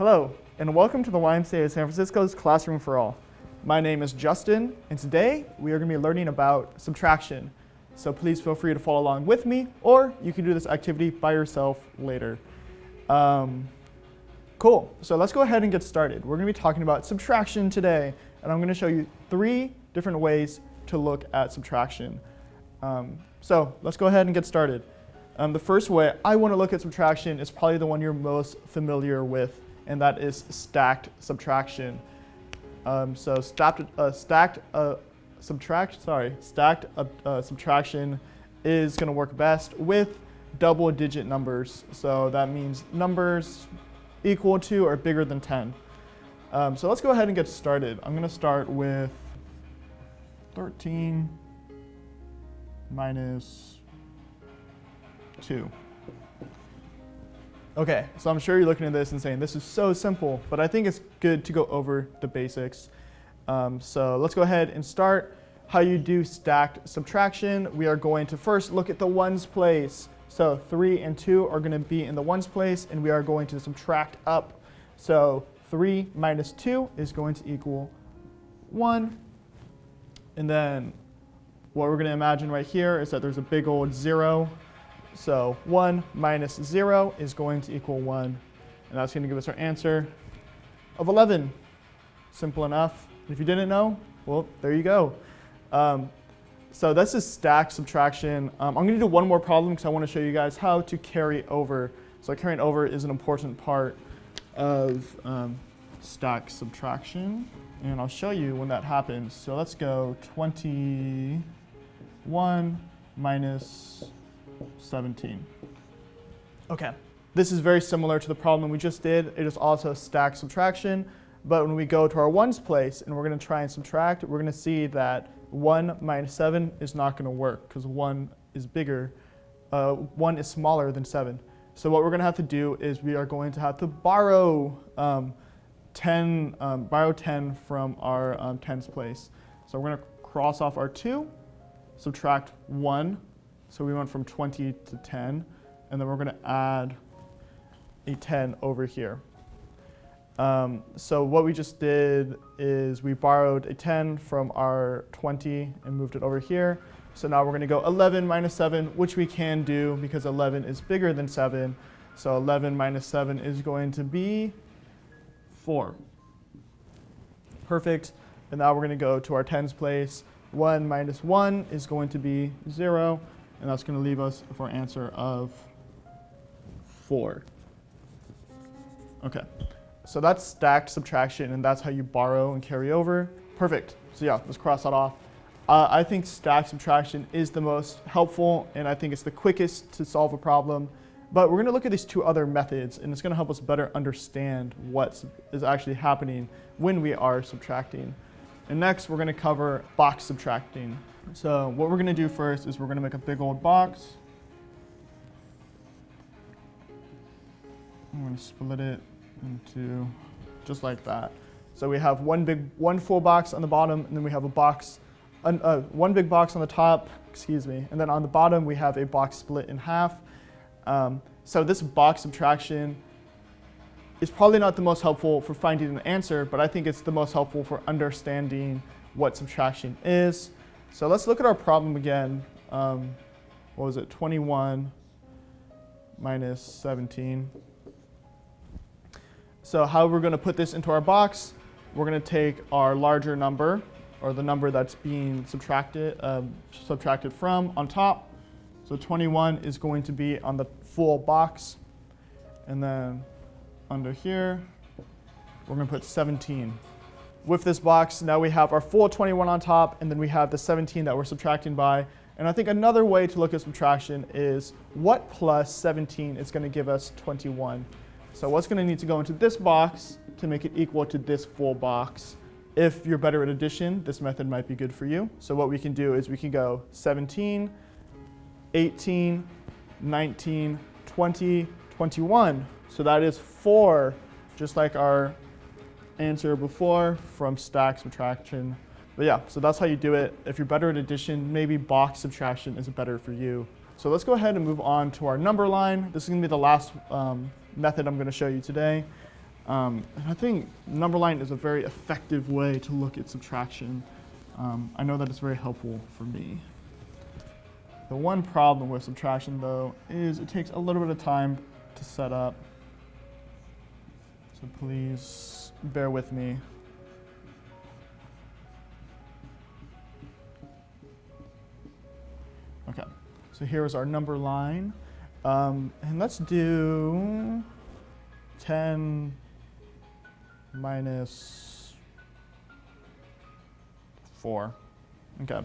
Hello, and welcome to the YMCA San Francisco's Classroom for All. My name is Justin, and today we are going to be learning about subtraction. So please feel free to follow along with me, or you can do this activity by yourself later. Cool, so let's go ahead and get started. We're going to be talking about subtraction today, and I'm going to show you 3 different ways to look at subtraction. So let's go ahead and get started. The first way I want to look at subtraction is probably the one you're most familiar with, and that is stacked subtraction. So stacked subtraction is going to work best with double-digit numbers. So that means numbers equal to or bigger than 10. So let's go ahead and get started. I'm going to start with 13 minus 2. Okay, so I'm sure you're looking at this and saying, this is so simple, but I think it's good to go over the basics. So let's go ahead and start how you do stacked subtraction. We are going to first look at the ones place. So 3 and 2 are going to be in the ones place, and we are going to subtract up. So 3 minus 2 is going to equal 1. And then what we're going to imagine right here is that there's a big old 0. So 1 minus 0 is going to equal 1. And that's going to give us our answer of 11. Simple enough. If you didn't know, well, there you go. So this is stacked subtraction. I'm going to do one more problem because I want to show you guys how to carry over. So carrying over is an important part of stacked subtraction. And I'll show you when that happens. So let's go 21 minus 17. Okay, this is very similar to the problem we just did. It is also stacked subtraction, but when we go to our ones place and we're going to try and subtract, we're going to see that 1 minus 7 is not going to work because 1 is bigger. 1 is smaller than 7. So what we're going to have to do is we are going to have to borrow 10 from our tens place. So we're going to cross off our 2, subtract 1. So we went from 20 to 10, and then we're going to add a 10 over here. So what we just did is we borrowed a 10 from our 20 and moved it over here. So now we're going to go 11 minus 7, which we can do because 11 is bigger than 7. So 11 minus 7 is going to be 4. Perfect. And now we're going to go to our tens place. 1 minus 1 is going to be 0. And that's going to leave us with our answer of 4. Okay, so that's stacked subtraction, and that's how you borrow and carry over. Perfect. So yeah, let's cross that off. I think stacked subtraction is the most helpful, and I think it's the quickest to solve a problem. But we're going to look at these 2 other methods, and it's going to help us better understand what is actually happening when we are subtracting. And next, we're going to cover box subtracting. So what we're going to do first is we're going to make a big old box. I'm going to split it into just like that. So we have one full box on the bottom, and then we have a box, one big box on the top, and then on the bottom we have a box split in half. So this box subtraction is probably not the most helpful for finding an answer, but I think it's the most helpful for understanding what subtraction is. So let's look at our problem again. What was it? 21 minus 17. So how we're going to put this into our box, we're going to take our larger number, or the number that's being subtracted from, on top. So 21 is going to be on the full box. And then under here, we're going to put 17. With this box, now we have our full 21 on top, and then we have the 17 that we're subtracting by. And I think another way to look at subtraction is what plus 17 is going to give us 21. So what's going to need to go into this box to make it equal to this full box? If you're better at addition, this method might be good for you. So what we can do is we can go 17, 18, 19, 20, 21. So that is 4, just like our answer before from stacked subtraction. But yeah, so that's how you do it. If you're better at addition, maybe box subtraction is better for you. So let's go ahead and move on to our number line. This is going to be the last method I'm going to show you today. And I think number line is a very effective way to look at subtraction. I know that it's very helpful for me. The one problem with subtraction, though, is it takes a little bit of time to set up. So please bear with me. Okay, so here's our number line. And let's do 10 minus 4. Okay,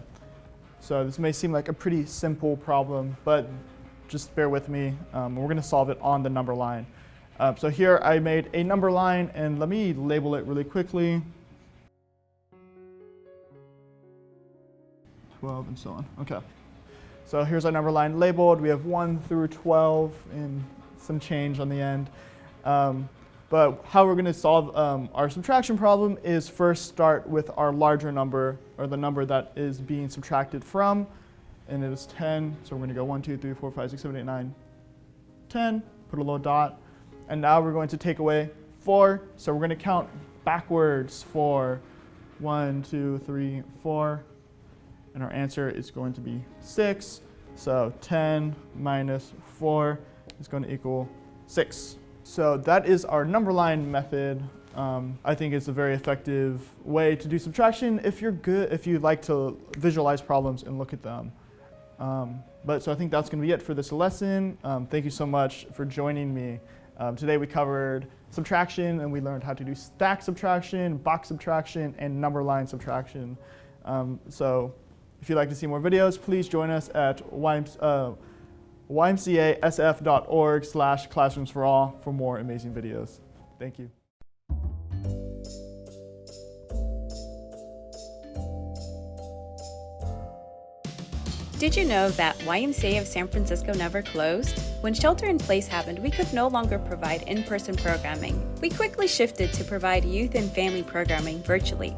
so this may seem like a pretty simple problem, but just bear with me. We're going to solve it on the number line. So here I made a number line, and let me label it really quickly. 12 and so on. Okay. So here's our number line labeled. We have 1 through 12 and some change on the end. But how we're going to solve our subtraction problem is first start with our larger number, or the number that is being subtracted from, and it is 10. So we're going to go 1, 2, 3, 4, 5, 6, 7, 8, 9, 10, put a little dot. And now we're going to take away 4. So we're going to count backwards for 1, 2, 3, 4. And our answer is going to be 6. So 10 minus 4 is going to equal 6. So that is our number line method. I think it's a very effective way to do subtraction if you like to visualize problems and look at them. So I think that's going to be it for this lesson. Thank you so much for joining me. Today we covered subtraction, and we learned how to do stack subtraction, box subtraction, and number line subtraction. So if you'd like to see more videos, please join us at YMCASF.org/classroomsforall for more amazing videos. Thank you. Did you know that YMCA of San Francisco never closed? When shelter-in-place happened, we could no longer provide in-person programming. We quickly shifted to provide youth and family programming virtually.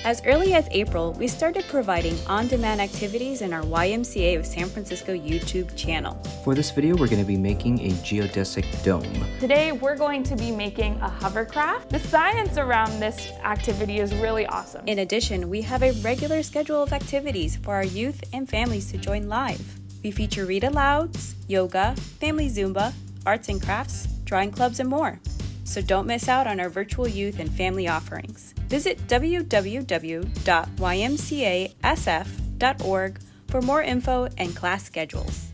As early as April, we started providing on-demand activities in our YMCA of San Francisco YouTube channel. For this video, we're going to be making a geodesic dome. Today, we're going to be making a hovercraft. The science around this activity is really awesome. In addition, we have a regular schedule of activities for our youth and families to join live. We feature read-alouds, yoga, family Zumba, arts and crafts, drawing clubs, and more. So don't miss out on our virtual youth and family offerings. Visit www.ymcasf.org for more info and class schedules.